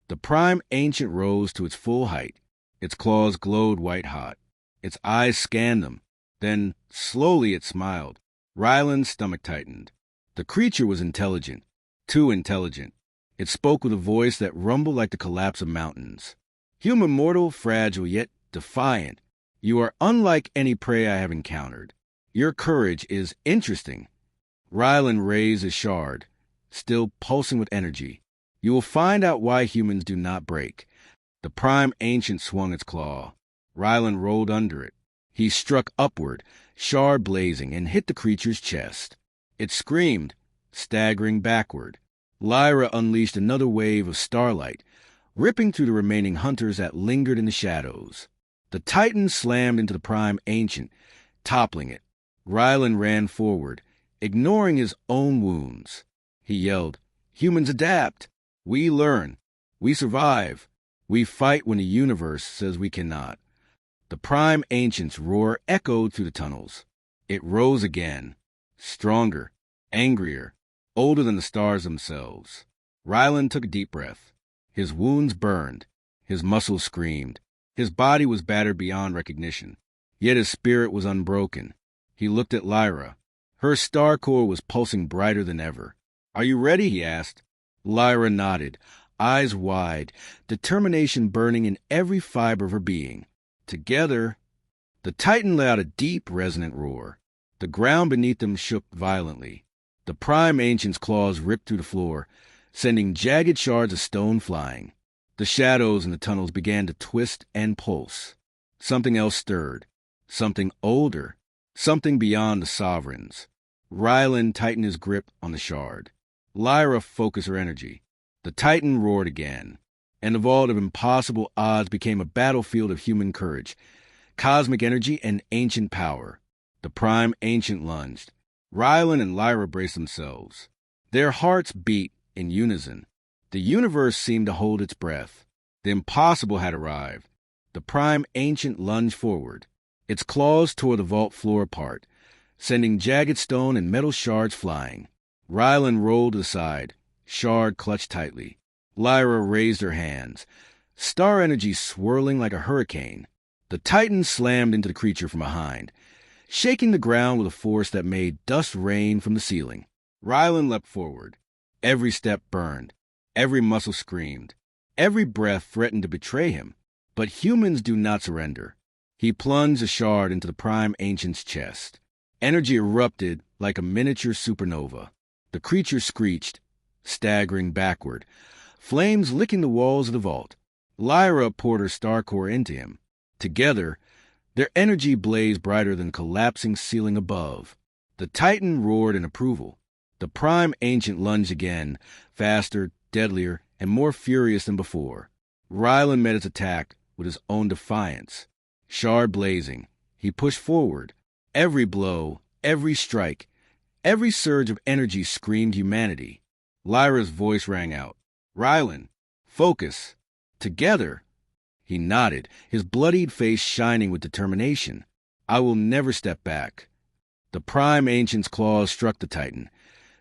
Speaker 1: The Prime Ancient rose to its full height. Its claws glowed white-hot. Its eyes scanned them. Then, slowly, it smiled. Rylan's stomach tightened. The creature was intelligent. Too intelligent. It spoke with a voice that rumbled like the collapse of mountains. "Human mortal, fragile, yet defiant. You are unlike any prey I have encountered. Your courage is interesting." Rylan raised his shard, still pulsing with energy. "You will find out why humans do not break. The Prime Ancient swung its claw. Rylan rolled under it. He struck upward, shard blazing, and hit the creature's chest. It screamed, staggering backward. Lyra unleashed another wave of starlight, ripping through the remaining hunters that lingered in the shadows. The Titan slammed into the Prime Ancient, toppling it. Rylan ran forward, ignoring his own wounds. He yelled, "Humans adapt! We learn! We survive! We fight when the universe says we cannot." The Prime Ancient's roar echoed through the tunnels. It rose again, stronger, angrier, older than the stars themselves. Rylan took a deep breath. His wounds burned. His muscles screamed. His body was battered beyond recognition. Yet his spirit was unbroken. He looked at Lyra. Her star core was pulsing brighter than ever. "Are you ready?" he asked. Lyra nodded, eyes wide, determination burning in every fiber of her being. Together, the Titan let out a deep, resonant roar. The ground beneath them shook violently. The Prime Ancient's claws ripped through the floor, sending jagged shards of stone flying. The shadows in the tunnels began to twist and pulse. Something else stirred. Something older. Something beyond the sovereigns. Rylan tightened his grip on the shard. Lyra focused her energy. The Titan roared again, and the vault of impossible odds became a battlefield of human courage, cosmic energy, and ancient power. The Prime Ancient lunged. Rylan and Lyra braced themselves. Their hearts beat in unison. The universe seemed to hold its breath. The impossible had arrived. The Prime Ancient lunged forward. Its claws tore the vault floor apart, sending jagged stone and metal shards flying. Rylan rolled to the side, shard clutched tightly. Lyra raised her hands, star energy swirling like a hurricane. The Titan slammed into the creature from behind, shaking the ground with a force that made dust rain from the ceiling. Rylan leapt forward. Every step burned. Every muscle screamed. Every breath threatened to betray him. But humans do not surrender. He plunged a shard into the Prime Ancient's chest. Energy erupted like a miniature supernova. The creature screeched, staggering backward, flames licking the walls of the vault. Lyra poured her star core into him. Together, their energy blazed brighter than the collapsing ceiling above. The Titan roared in approval. The Prime Ancient lunged again, faster, deadlier, and more furious than before. Rylan met his attack with his own defiance. Shard blazing, he pushed forward. Every blow, every strike, every surge of energy screamed humanity. Lyra's voice rang out. "Rylan, focus. Together." He nodded, his bloodied face shining with determination. "I will never step back." The Prime Ancient's claws struck the Titan,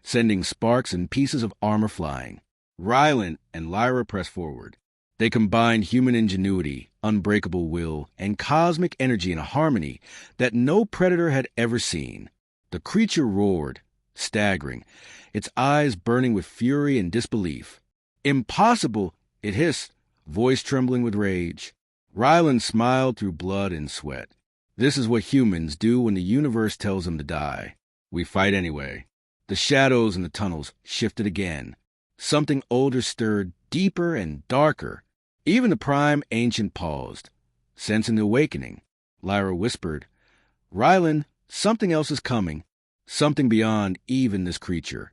Speaker 1: sending sparks and pieces of armor flying. Rylan and Lyra pressed forward. They combined human ingenuity, unbreakable will, and cosmic energy in a harmony that no predator had ever seen. The creature roared, staggering, its eyes burning with fury and disbelief. "Impossible!" it hissed, voice trembling with rage. Rylan smiled through blood and sweat. "This is what humans do when the universe tells them to die. We fight anyway." The shadows in the tunnels shifted again. Something older stirred, deeper and darker. Even the Prime Ancient paused, sensing the awakening. Lyra whispered, "Rylan, something else is coming. Something beyond even this creature."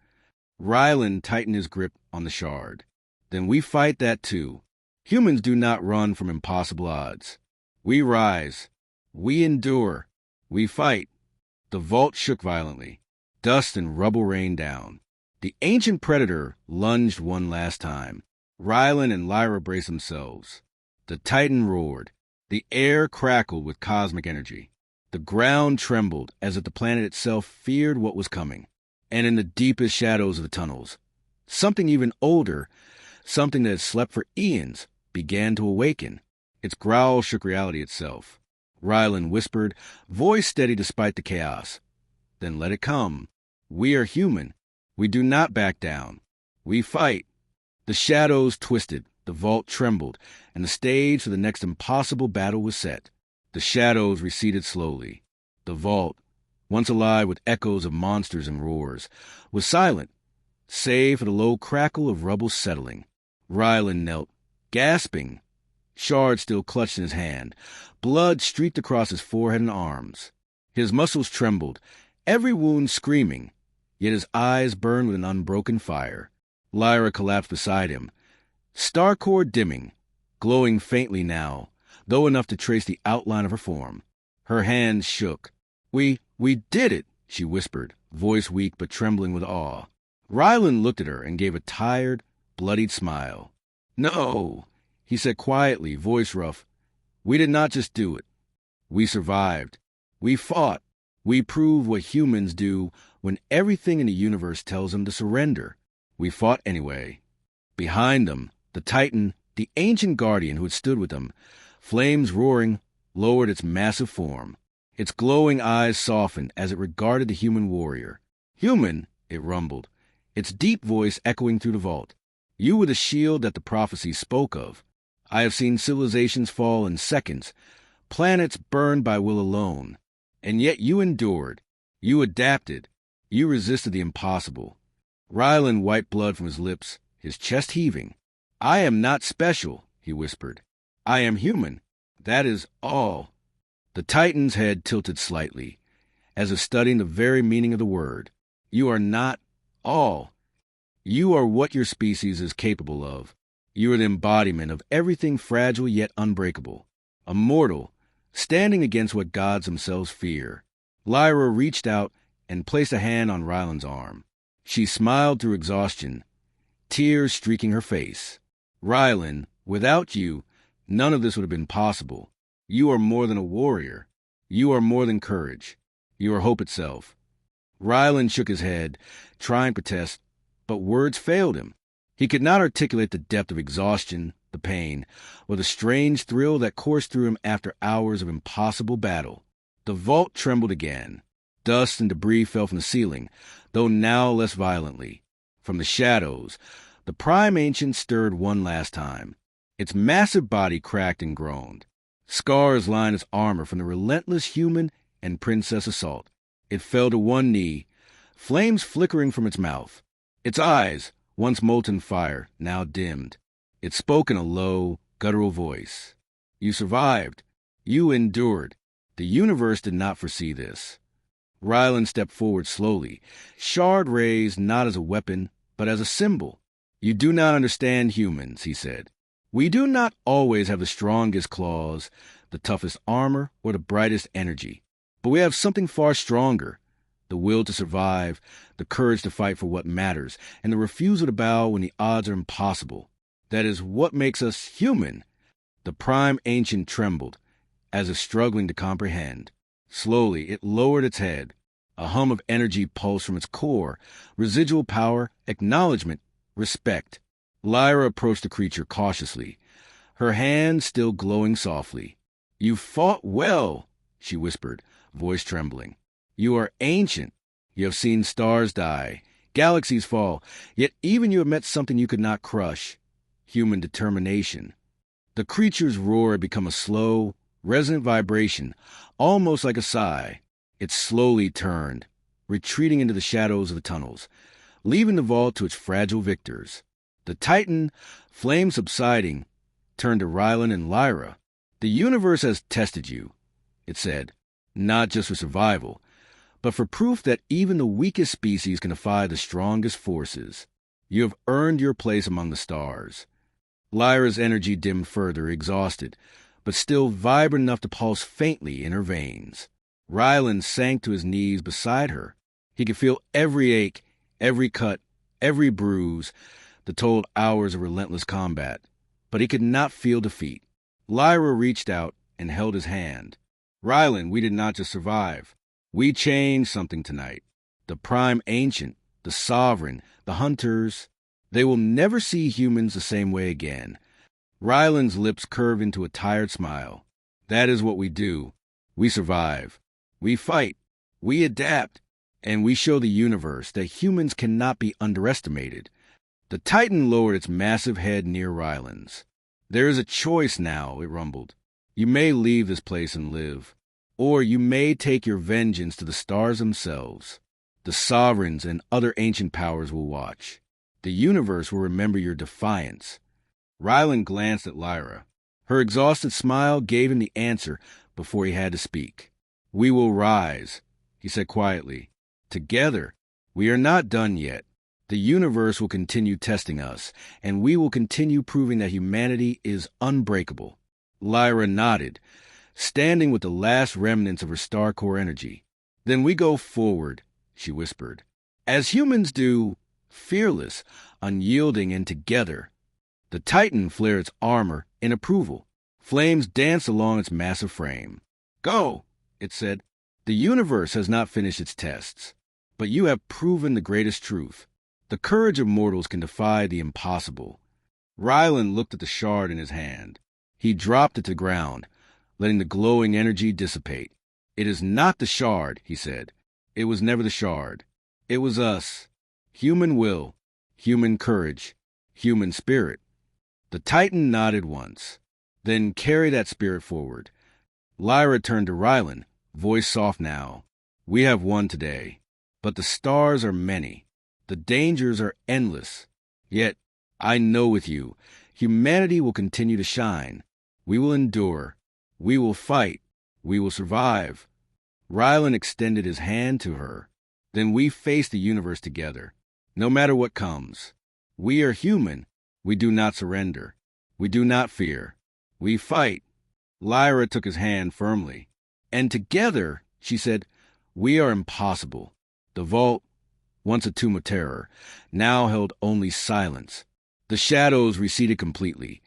Speaker 1: Rylan tightened his grip on the shard. "Then we fight that too. Humans do not run from impossible odds. We rise. We endure. We fight." The vault shook violently. Dust and rubble rained down. The ancient predator lunged one last time. Rylan and Lyra braced themselves. The Titan roared. The air crackled with cosmic energy. The ground trembled as if the planet itself feared what was coming. And in the deepest shadows of the tunnels, something even older, something that had slept for eons, began to awaken. Its growl shook reality itself. Rylan whispered, voice steady despite the chaos. "Then let it come. We are human. We do not back down. We fight." The shadows twisted, the vault trembled, and the stage for the next impossible battle was set. The shadows receded slowly. The vault, once alive with echoes of monsters and roars, was silent, save for the low crackle of rubble settling. Rylan knelt, gasping, Shards still clutched in his hand. Blood streaked across his forehead and arms. His muscles trembled, every wound screaming, yet his eyes burned with an unbroken fire. Lyra collapsed beside him, star core dimming, glowing faintly now, though enough to trace the outline of her form. Her hands shook. We did it, she whispered, voice weak but trembling with awe. Rylan looked at her and gave a tired, bloodied smile. No, he said quietly, voice rough. We did not just do it. We survived. We fought. We proved what humans do when everything in the universe tells them to surrender. We fought anyway. Behind them, the Titan, the ancient guardian who had stood with them, flames roaring, lowered its massive form. Its glowing eyes softened as it regarded the human warrior. Human, it rumbled, its deep voice echoing through the vault. You were the shield that the prophecy spoke of. I have seen civilizations fall in seconds, planets burned by will alone. And yet you endured. You adapted. You resisted the impossible. Rylan wiped blood from his lips, his chest heaving. I am not special, he whispered. I am human. That is all. The Titan's head tilted slightly, as if studying the very meaning of the word. You are not all. You are what your species is capable of. You are the embodiment of everything fragile yet unbreakable. Immortal, standing against what gods themselves fear. Lyra reached out and placed a hand on Rylan's arm. She smiled through exhaustion, tears streaking her face. Rylan, without you, none of this would have been possible. You are more than a warrior. You are more than courage. You are hope itself. Rylan shook his head, trying to protest, but words failed him. He could not articulate the depth of exhaustion, the pain, or the strange thrill that coursed through him after hours of impossible battle. The vault trembled again. Dust and debris fell from the ceiling, though now less violently. From the shadows, the Prime Ancient stirred one last time. Its massive body cracked and groaned. Scars lined its armor from the relentless human and princess assault. It fell to one knee, flames flickering from its mouth. Its eyes, once molten fire, now dimmed. It spoke in a low, guttural voice. You survived. You endured. The universe did not foresee this. Rylan stepped forward slowly, shard raised not as a weapon, but as a symbol. You do not understand humans, he said. We do not always have the strongest claws, the toughest armor, or the brightest energy. But we have something far stronger. The will to survive, the courage to fight for what matters, and the refusal to bow when the odds are impossible. That is what makes us human. The Prime Ancient trembled, as if struggling to comprehend. Slowly, it lowered its head. A hum of energy pulsed from its core, residual power, acknowledgement, respect. Lyra approached the creature cautiously, her hand still glowing softly. You fought well, she whispered, voice trembling. You are ancient. You have seen stars die, galaxies fall, yet even you have met something you could not crush. Human determination. The creature's roar had become a slow, resonant vibration, almost like a sigh. It slowly turned, retreating into the shadows of the tunnels, leaving the vault to its fragile victors. The Titan, flame subsiding, turned to Rylan and Lyra. The universe has tested you, it said, not just for survival, but for proof that even the weakest species can defy the strongest forces. You have earned your place among the stars. Lyra's energy dimmed further, exhausted, but still vibrant enough to pulse faintly in her veins. Rylan sank to his knees beside her. He could feel every ache, every cut, every bruise, the told hours of relentless combat. But he could not feel defeat. Lyra reached out and held his hand. Rylan, we did not just survive. We changed something tonight. The Prime Ancient, the Sovereign, the Hunters, they will never see humans the same way again. Rylan's lips curved into a tired smile. That is what we do. We survive. We fight. We adapt. And we show the universe that humans cannot be underestimated. The Titan lowered its massive head near Rylan's. There is a choice now, it rumbled. You may leave this place and live, or you may take your vengeance to the stars themselves. The sovereigns and other ancient powers will watch. The universe will remember your defiance. Rylan glanced at Lyra. Her exhausted smile gave him the answer before he had to speak. "We will rise," he said quietly. "Together. We are not done yet. The universe will continue testing us, and we will continue proving that humanity is unbreakable." Lyra nodded, standing with the last remnants of her star core energy. "Then we go forward," she whispered. "As humans do, fearless, unyielding, and together." The Titan flared its armor in approval. Flames danced along its massive frame. "Go," it said. "The universe has not finished its tests, but you have proven the greatest truth. The courage of mortals can defy the impossible." Rylan looked at the shard in his hand. He dropped it to the ground, letting the glowing energy dissipate. "It is not the shard," he said. "It was never the shard. It was us. Human will, human courage, human spirit." The Titan nodded once. "Then carry that spirit forward." Lyra turned to Rylan, voice soft now. "We have won today, but the stars are many. The dangers are endless. Yet, I know with you, humanity will continue to shine. We will endure. We will fight. We will survive." Rylan extended his hand to her. "Then we face the universe together, no matter what comes. We are human. We do not surrender. We do not fear. We fight." Lyra took his hand firmly. "And together," she said, "we are impossible." The vault, once a tomb of terror, now held only silence. The shadows receded completely,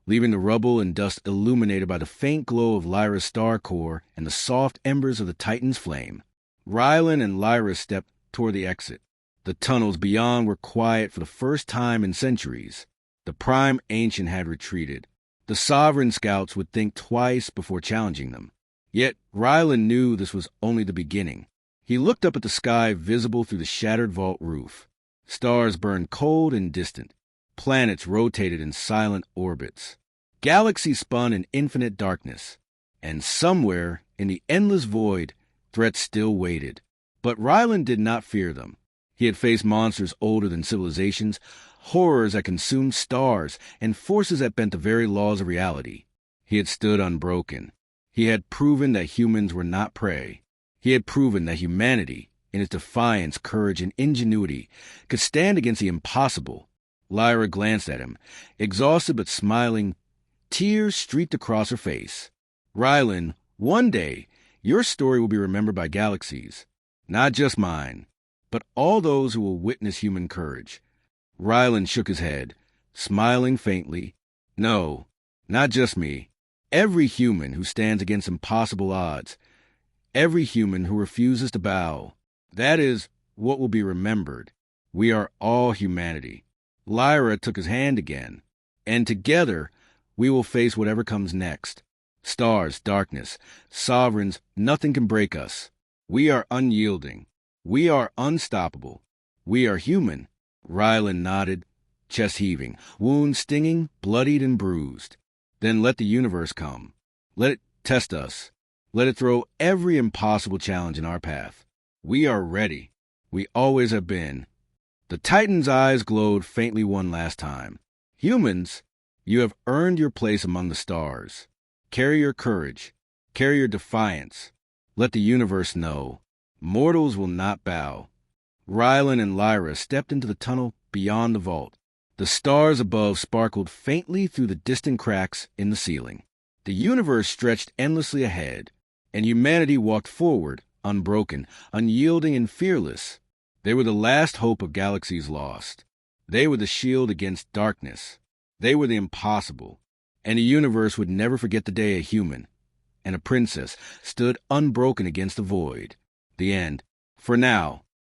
Speaker 1: leaving the rubble and dust illuminated by the faint glow of Lyra's star core and the soft embers of the Titan's flame. Rylan and Lyra stepped toward the exit. The tunnels beyond were quiet for the first time in centuries. The Prime Ancient had retreated. The Sovereign Scouts would think twice before challenging them. Yet Rylan knew this was only the beginning. He looked up at the sky visible through the shattered vault roof. Stars burned cold and distant. Planets rotated in silent orbits. Galaxies spun in infinite darkness. And somewhere, in the endless void, threats still waited. But Rylan did not fear them. He had faced monsters older than civilizations, horrors that consumed stars, and forces that bent the very laws of reality. He had stood unbroken. He had proven that humans were not prey. He had proven that humanity, in its defiance, courage, and ingenuity, could stand against the impossible. Lyra glanced at him, exhausted but smiling. Tears streaked across her face. "Rylan, one day, your story will be remembered by galaxies. Not just mine, but all those who will witness human courage." Rylan shook his head, smiling faintly. "No, not just me. Every human who stands against impossible odds. Every human who refuses to bow. That is what will be remembered. We are all humanity." Lyra took his hand again. "And together, we will face whatever comes next. Stars, darkness, sovereigns, nothing can break us. We are unyielding. We are unstoppable. We are human." Rylan nodded, chest heaving, wounds stinging, bloodied and bruised. "Then let the universe come. Let it test us. Let it throw every impossible challenge in our path. We are ready. We always have been." The Titan's eyes glowed faintly one last time. "Humans, you have earned your place among the stars. Carry your courage. Carry your defiance. Let the universe know. Mortals will not bow." Rylan and Lyra stepped into the tunnel beyond the vault. The stars above sparkled faintly through the distant cracks in the ceiling. The universe stretched endlessly ahead, and humanity walked forward, unbroken, unyielding, and fearless. They were the last hope of galaxies lost. They were the shield against darkness. They were the impossible. And the universe would never forget the day a human and a princess stood unbroken against the void. The end. For now.